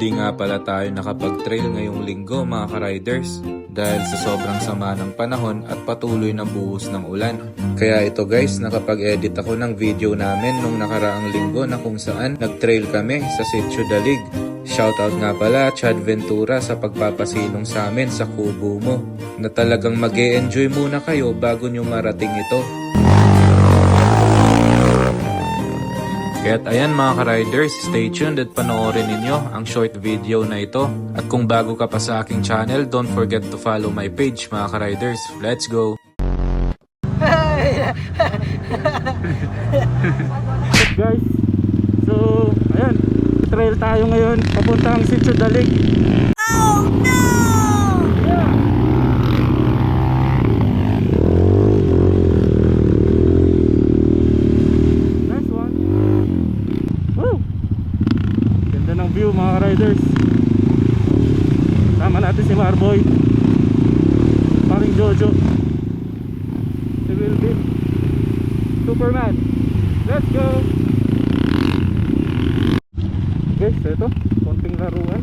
Hindi nga pala tayo nakapag-trail ngayong linggo mga ka-riders dahil sa sobrang sama ng panahon at patuloy na buhos ng ulan. Kaya ito guys, nakapag-edit ako ng video namin nung nakaraang linggo na kung saan nag-trail kami sa Sitio Dalig. Shoutout nga pala Chad Ventura sa pagpapasilong sa amin sa kubo mo, na talagang mag-e-enjoy muna kayo bago nyo marating ito. Kaya't ayan mga ka-riders, stay tuned at panoorin ninyo ang short video na ito. At kung bago ka pa sa aking channel, don't forget to follow my page mga ka-riders. Let's go! Guys, so ayan, trail tayo ngayon papuntang Sitio Dalig. Oh no! Yeah. Nice one. Woo! Ganda ng view mga riders. Tama natin si Marboy, paring Jojo, si Wilby, Superman. Let's go! Guys, ito, konting laruan.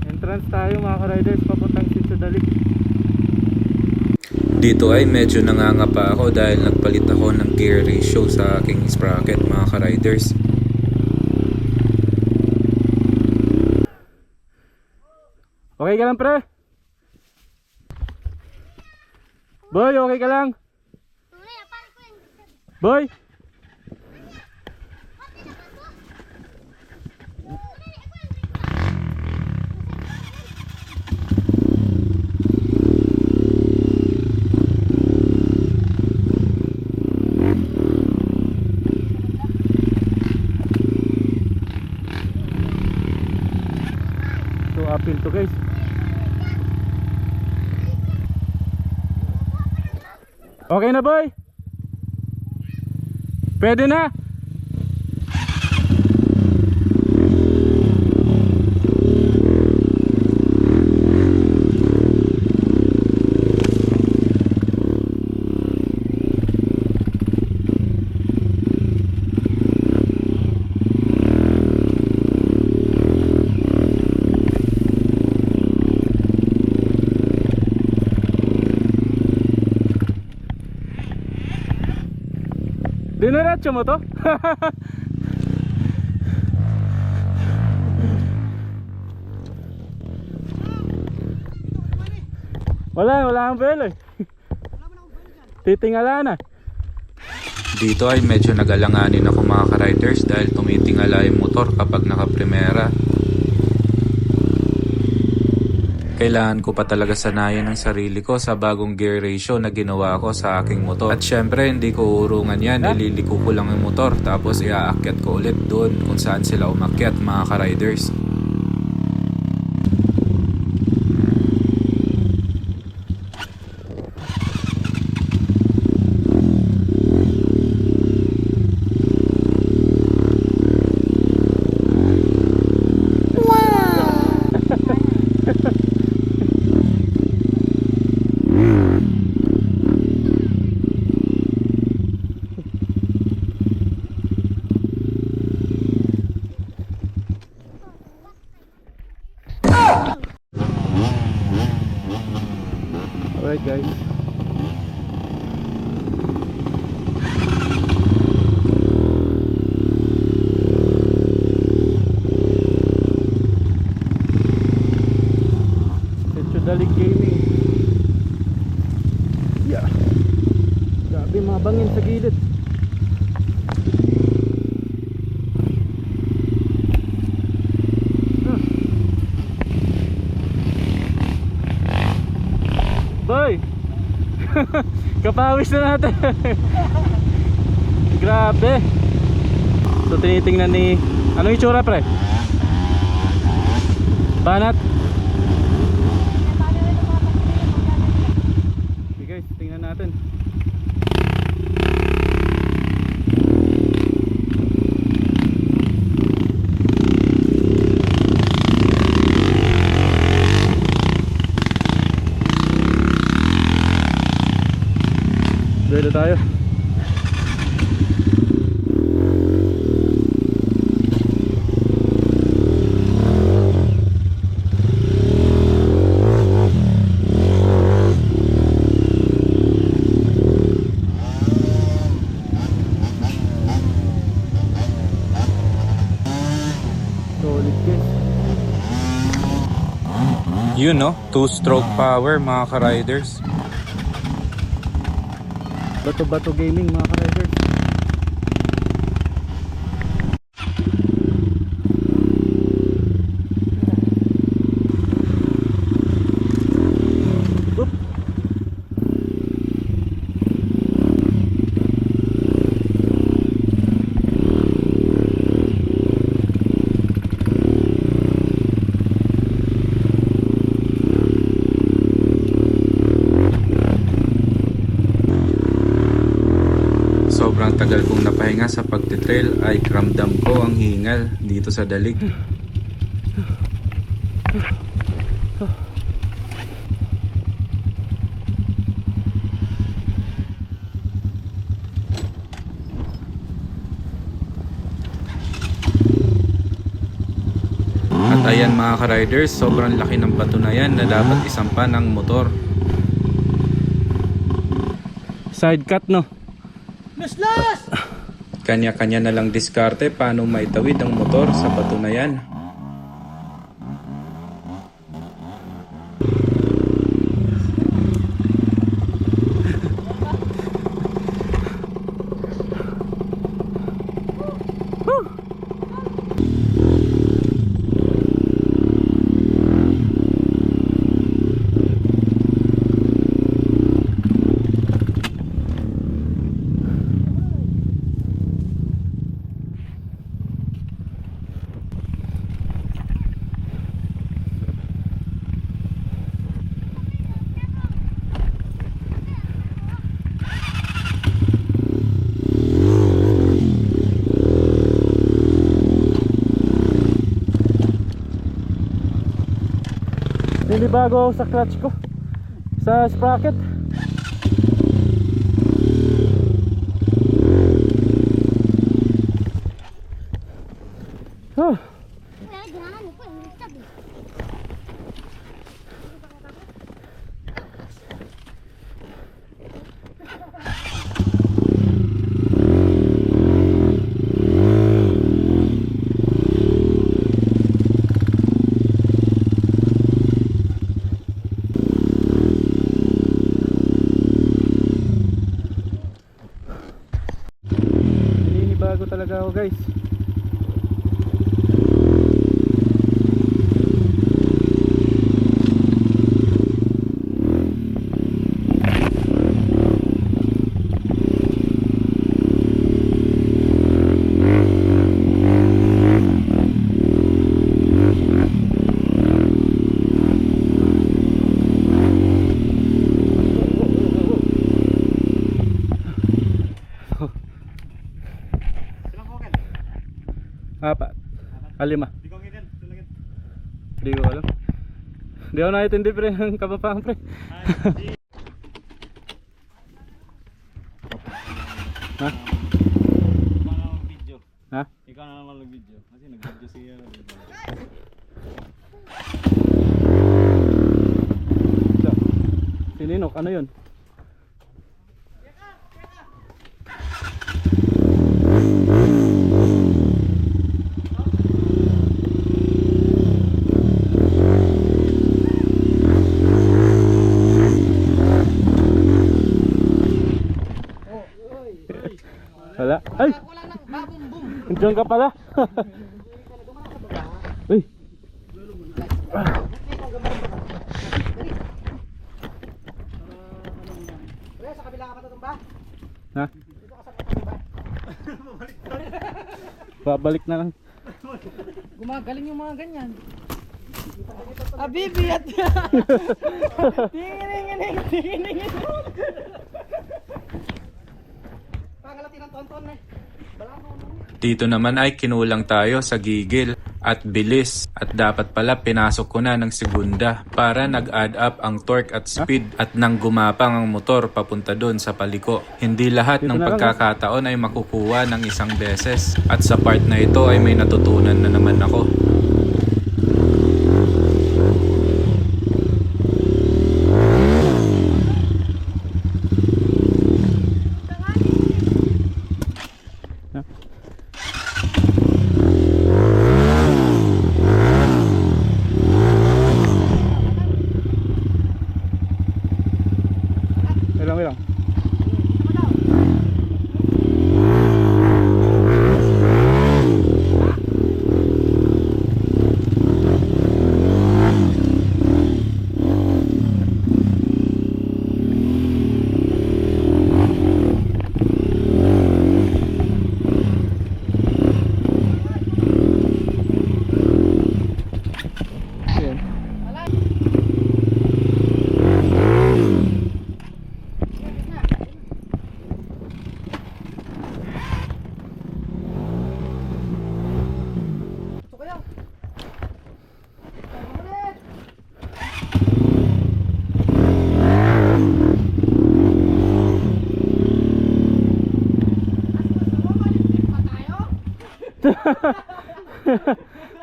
Entrance tayo mga ka-riders papuntang Sitio Dalig. Dito ay medyo nangangapa ako dahil nagpalit ako ng gear ratio sa aking sprocket mga ka-riders. Okay ka lang pre? Boy, okay ka lang? Boy! So uphill to guys. Okay na boy? Pwede na? Diniretso mo to? wala akong belo eh. Titingala na. Dito ay medyo nagalanganin ako mga ka-riders dahil tumitingala yung motor kapag nakaprimera. Kailangan ko pa talaga sanayan ang sarili ko sa bagong gear ratio na ginawa ko sa aking motor. At syempre hindi ko urungan yan, ililiko ko lang yung motor tapos iaakyat ko ulit doon kung saan sila umakyat mga ka-riders. Alright guys, Sitio Dalig Gaming. Yeah. Grabe mga bangin sa gilid. Boy! Kapawis na natin. Grabe. So tinitingnan ni, anong itsura pre? Banat? Okay guys, tingnan natin. Duelo tayo. Yun no, 2-stroke power mga ka-riders. Bato-bato gaming mga ka-riders. Oop. Sobrang tagal kong napahinga sa pagtitrail ay ramdam ko ang hingal dito sa dalig. At ayan mga ka-riders, sobrang laki ng bato na yan na dapat isampa ng motor. Side cut no. Kanya-kanya na lang diskarte paano maitawid ang motor sa bato na yan. Nilibago ako sa clutch ko, sa sprocket. Oh. Nilibago talaga ako guys. Apat. Lima. Hindi ko alam. Hindi ako naitindi pre ang kapapang pre. Ha? Video. Ha? Ikaw na naman mag-video. Kasi nag-video siya. Sininok, ano yun? Wala. Ay! Diyan ka pala. Uy. Sa kabila ka pa tatumba? Ha? Dito ka sa tatumba. Babalik na lang. Gumagaling yung mga ganyan. Abibi at tingin. Pangalati ng tonton eh. Dito naman ay kinulang tayo sa gigil at bilis at dapat pala pinasok ko na ng segunda para nag-add up ang torque at speed at nang gumapang ang motor papunta doon sa paliko. Hindi lahat ng pagkakataon ay makukuha ng isang beses at sa part na ito ay may natutunan na naman ako.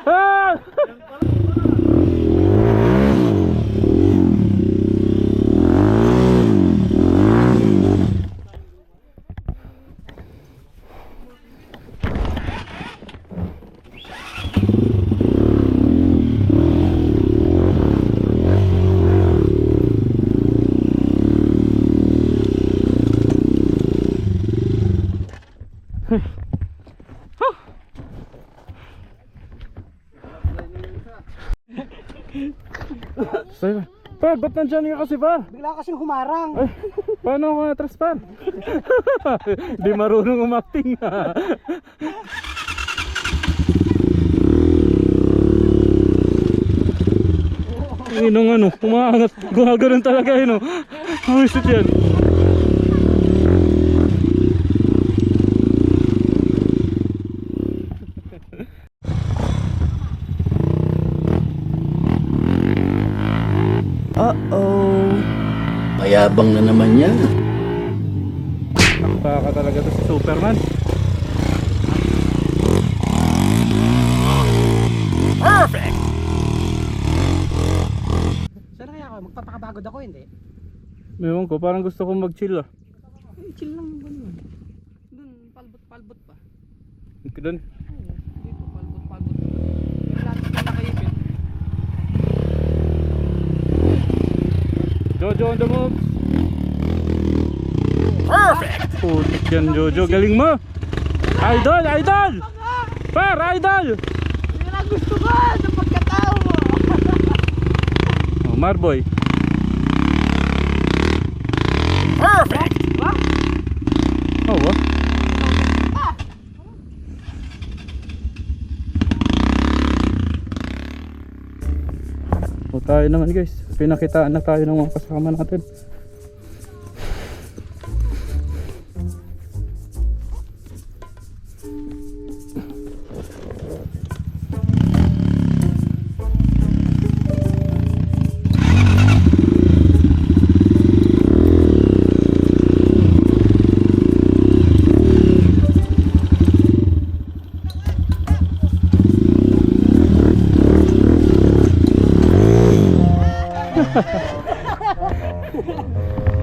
Ah! Sa'yo. Par, ba't nandyan ka kasi par? Bigla kasing humarang. Ay, paano ako natras par? Di marunong umakting. Inong ano, umaangat. Gumagano'n talaga yun. Oh, shit yan. Mayabang na naman yan. Baka talaga to si Superman. Sana kaya ako, magpapakabagod ako, hindi? Ewan ko, parang gusto kong mag-chill ah. Chill lang ganun. Dun, palbot-palbot pa. Doon. Oo, dito, palbot-palbot. Lahat na nakaipit. Jojo on the move. Perfect! Putik yan Jojo, galing mo! Idol! Idol! Par! Idol! Yan ang gusto ko sa pagkatao mo. Oh, Marboy. Perfect! Diba? Oh, what? O tayo naman guys, pinakitaan na tayo ng mga kasama natin.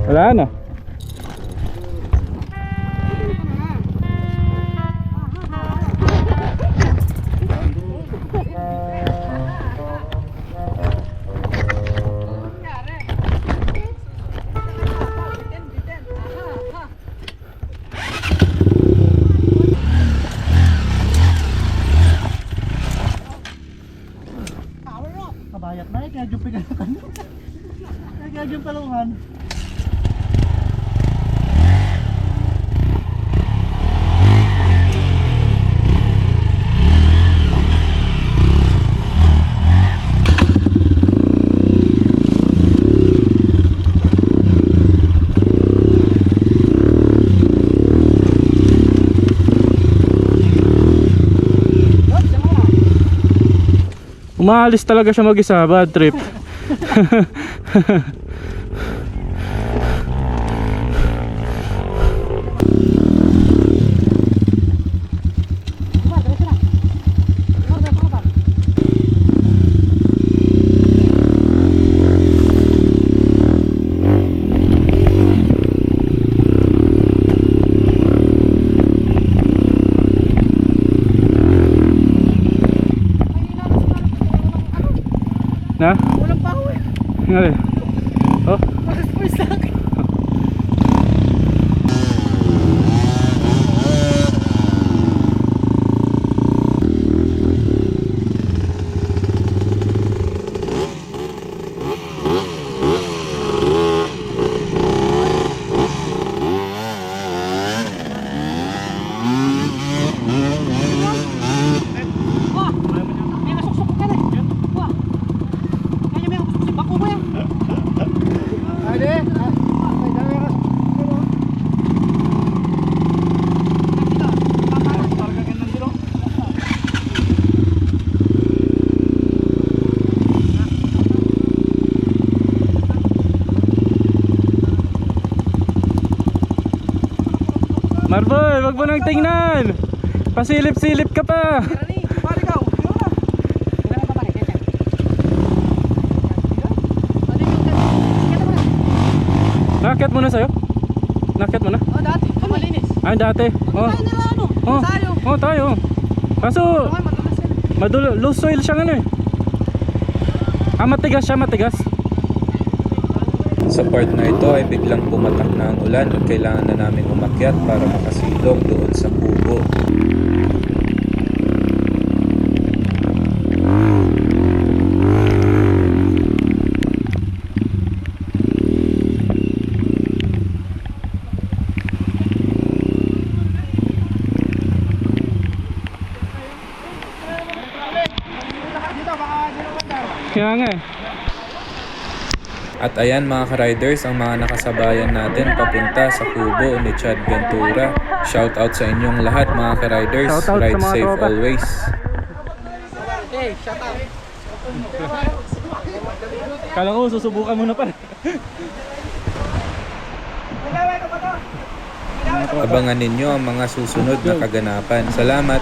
Wala na. Kabayat na eh, kaya jumping ka na kanina. Kaya jump palungan. Umaalis talaga siya mag-isa, bad trip. Na? Walang paho eh. Ngari. Oh, Mag-spoils lang. Wah, may nasuksok ka na. Wah. Kaya may nasuksok si bako mo yan. Ade, ay dami ka. Marboy, wag mo nang tingnan. Pasilip-silip ka pa. Pare ka. Wala pa pare. Kaya. Nakakit mo na sa'yo? Nakakit mo na? Oh, dati. Kamalinis. Ah, dati. Oh. Ay, nila ano? Oh. Tayo. Oh, tayo. Kaso, Ay, matalas yan. loose soil siya ano eh. Ah, matigas siya, matigas. Sa part na ito ay biglang pumatak na ang ulan at kailangan na namin umakyat para makasilong doon sa kubo. Kaya nga eh. At ayan mga ka-riders, ang mga nakasabayan natin papunta sa kubo ni Chad Ventura. Shout out sa inyong lahat mga ka-riders. Shout out Ride sa mga safe tropa. always. Hey, shout out. Kala ko susubukan mo na pala. Abangan ninyo ang mga susunod na kaganapan. Salamat!